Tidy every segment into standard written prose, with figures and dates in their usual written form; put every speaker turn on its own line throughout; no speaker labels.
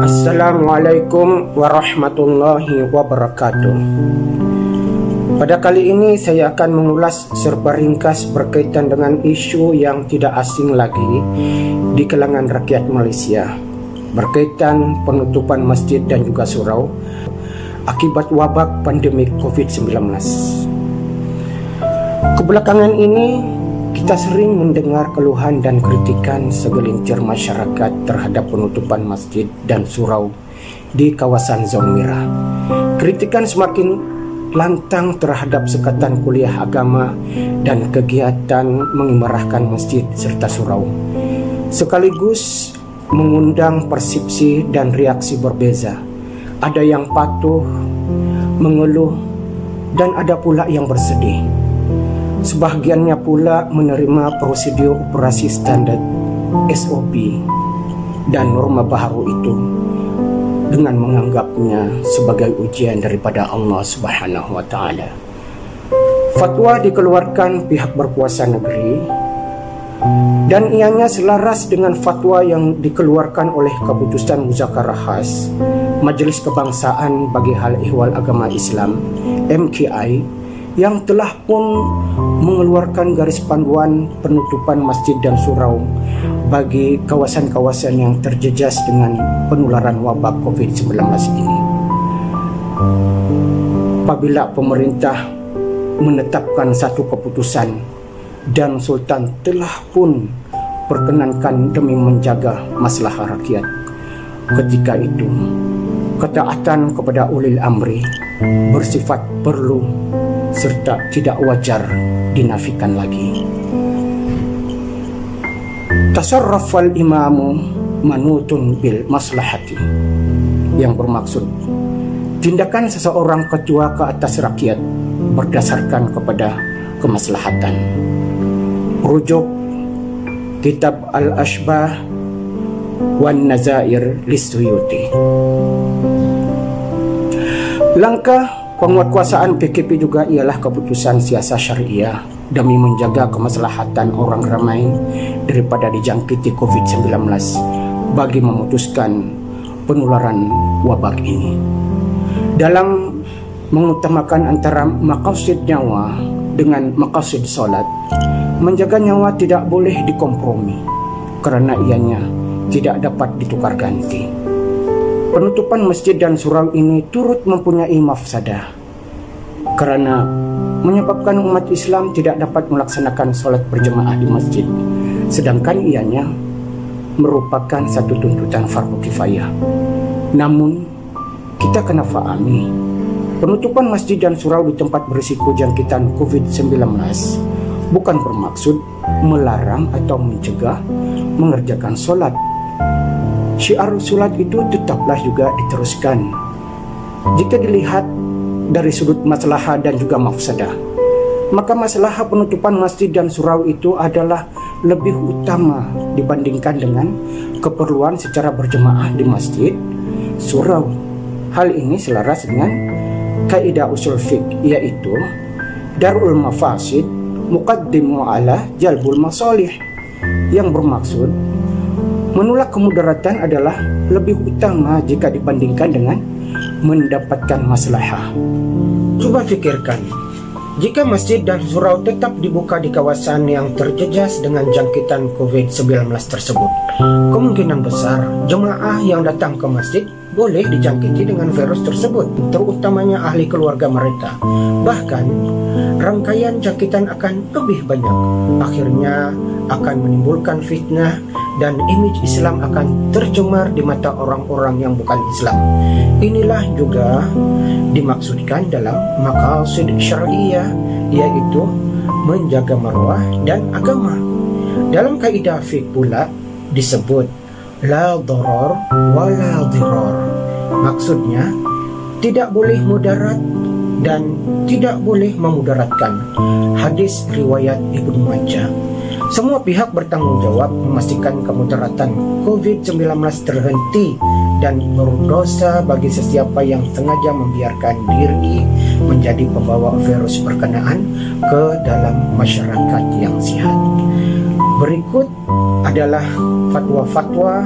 Assalamualaikum warahmatullahi wabarakatuh. Pada kali ini saya akan mengulas serba ringkas berkaitan dengan isu yang tidak asing lagi di kalangan rakyat Malaysia berkaitan penutupan masjid dan juga surau akibat wabak pandemik COVID-19. Kebelakangan ini kita sering mendengar keluhan dan kritikan segelintir masyarakat terhadap penutupan masjid dan surau di kawasan zon merah. Kritikan semakin lantang terhadap sekatan kuliah agama dan kegiatan mengimarahkan masjid serta surau, sekaligus mengundang persepsi dan reaksi berbeza. Ada yang patuh, mengeluh, dan ada pula yang bersedih. Sebahagiannya pula menerima prosedur operasi standar SOP dan norma baru itu dengan menganggapnya sebagai ujian daripada Allah Subhanahu wa taala. Fatwa dikeluarkan pihak berkuasa negeri dan ianya selaras dengan fatwa yang dikeluarkan oleh Keputusan Muzakarah Khas Majlis Kebangsaan bagi Hal Ehwal Agama Islam MKI yang telah pun mengeluarkan garis panduan penutupan masjid dan surau bagi kawasan-kawasan yang terjejas dengan penularan wabak COVID-19 ini. Apabila pemerintah menetapkan satu keputusan dan Sultan telah pun perkenankan demi menjaga maslahah rakyat, ketika itu ketaatan kepada ulil amri bersifat perlu serta tidak wajar dinafikan lagi. Tasarrafal imamu manutun bil maslahati, yang bermaksud tindakan seseorang ketua ke atas rakyat berdasarkan kepada kemaslahatan. Rujuk Kitab Al-Ashbah wan Nazair Lisuyuti. Langkah penguatkuasaan PKP juga ialah keputusan siasat syariah demi menjaga kemaslahatan orang ramai daripada dijangkiti COVID-19 bagi memutuskan penularan wabak ini. Dalam mengutamakan antara maqasid nyawa dengan maqasid solat, menjaga nyawa tidak boleh dikompromi kerana ianya tidak dapat ditukar ganti. Penutupan masjid dan surau ini turut mempunyai mafsadah kerana menyebabkan umat Islam tidak dapat melaksanakan solat berjemaah di masjid, sedangkan ianya merupakan satu tuntutan fardu kifayah. Namun kita kena fahami, penutupan masjid dan surau di tempat berisiko jangkitan COVID-19 bukan bermaksud melarang atau mencegah mengerjakan solat. Syiar solat itu tetaplah juga diteruskan jika dilihat dari sudut maslahah dan juga mafsadah. Maka maslahah penutupan masjid dan surau itu adalah lebih utama dibandingkan dengan keperluan secara berjemaah di masjid, surau. Hal ini selaras dengan kaidah usul fiqh, yaitu darul mafasid muqaddimu ala jalbul masalih, yang bermaksud menolak kemudaratan adalah lebih utama jika dibandingkan dengan mendapatkan maslahah. Cuba fikirkan, jika masjid dan surau tetap dibuka di kawasan yang terjejas dengan jangkitan COVID-19 tersebut, kemungkinan besar jemaah yang datang ke masjid boleh dijangkiti dengan virus tersebut, terutamanya ahli keluarga mereka. Bahkan rangkaian jangkitan akan lebih banyak. Akhirnya akan menimbulkan fitnah dan image Islam akan tercemar di mata orang-orang yang bukan Islam. Inilah juga dimaksudkan dalam maqasid syariah, yaitu menjaga marwah dan agama. Dalam kaidah fiqh pula disebut la darar wa la dirar. Maksudnya tidak boleh mudarat dan tidak boleh memudaratkan. Hadis riwayat Ibnu Majah. Semua pihak bertanggung jawab memastikan kemudaratan COVID-19 terhenti dan berdosa bagi sesiapa yang sengaja membiarkan diri menjadi pembawa virus berkenaan ke dalam masyarakat yang sihat. Berikut adalah fatwa-fatwa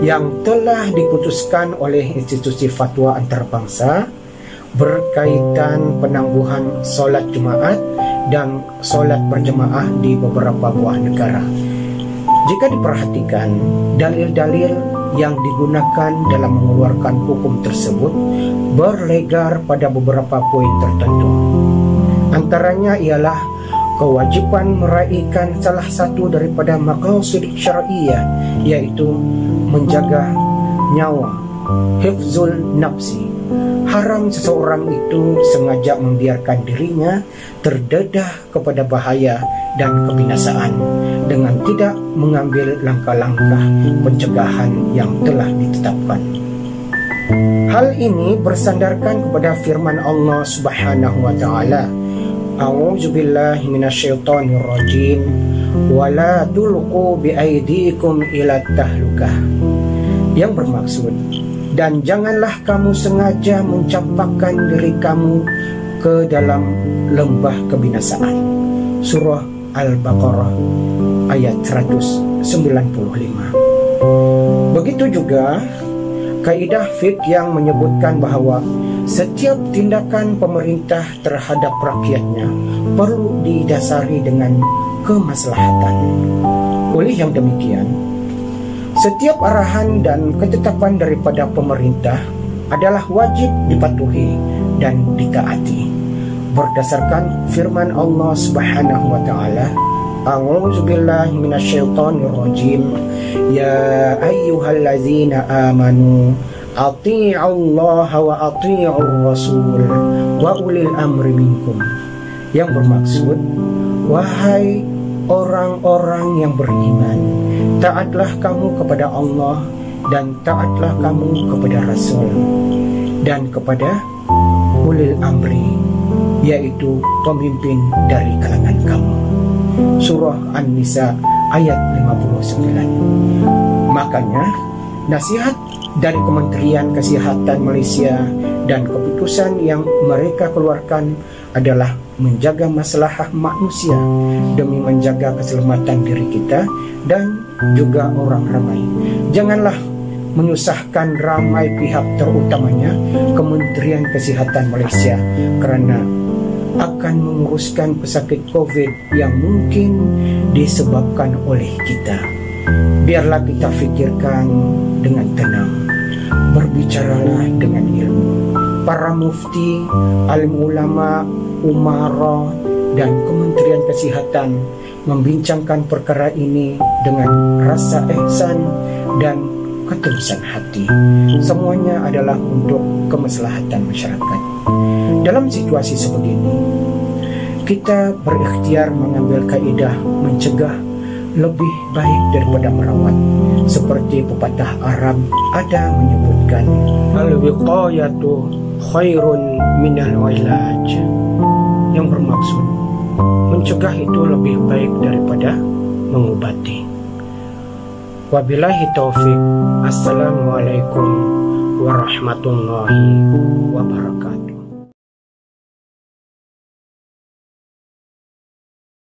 yang telah diputuskan oleh institusi fatwa antarabangsa berkaitan penangguhan solat Jumaat dan solat berjemaah di beberapa buah negara. Jika diperhatikan, dalil-dalil yang digunakan dalam mengeluarkan hukum tersebut berlegar pada beberapa poin tertentu. Antaranya ialah kewajiban meraihkan salah satu daripada maqasid syar'iyyah, yaitu menjaga nyawa, hifzul nafsi. Haram seseorang itu sengaja membiarkan dirinya terdedah kepada bahaya dan kebinasaan dengan tidak mengambil langkah-langkah pencegahan yang telah ditetapkan. Hal ini bersandarkan kepada firman Allah Subhanahu wa taala, A'udzubillahi minasyaitonirrajim, wala tulqu biaidikum ila tahlukah, yang bermaksud, dan janganlah kamu sengaja mencampakkan diri kamu ke dalam lembah kebinasaan. Surah Al-Baqarah ayat 195. Begitu juga kaidah fiqh yang menyebutkan bahawa setiap tindakan pemerintah terhadap rakyatnya perlu didasari dengan kemaslahatan. Oleh yang demikian, setiap arahan dan ketetapan daripada pemerintah adalah wajib dipatuhi dan ditaati berdasarkan firman Allah Subhanahu wa taala, A'udzubillahi minasyaitonirrajim, ya ayyuhallazina amanu athi'ullaha wa athi'ur rasul wa ulil amri minkum, yang bermaksud, wahai orang-orang yang beriman, taatlah kamu kepada Allah dan taatlah kamu kepada Rasul dan kepada ulil amri, yaitu pemimpin dari kalangan kamu. Surah An-Nisa ayat 59. Makanya nasihat dari Kementerian Kesihatan Malaysia dan keputusan yang mereka keluarkan adalah menjaga maslahah manusia demi menjaga keselamatan diri kita dan juga orang ramai. Janganlah menyusahkan ramai pihak, terutamanya Kementerian Kesihatan Malaysia, kerana akan menguruskan pesakit COVID yang mungkin disebabkan oleh kita. Biarlah kita fikirkan dengan tenang, berbicaralah dengan ilmu. Para mufti, alim ulama, umara dan Kementerian Kesihatan membincangkan perkara ini dengan rasa ihsan dan ketulusan hati. Semuanya adalah untuk kemaslahatan masyarakat. Dalam situasi sebegini, kita berikhtiar mengambil kaedah mencegah lebih baik daripada merawat. Seperti pepatah Arab ada menyebutkan, al-wiqayatu khairun minal ilaj, yang bermaksud mencegah itu lebih baik daripada mengobati. Wabillahi taufik. Assalamualaikum warahmatullahi wabarakatuh.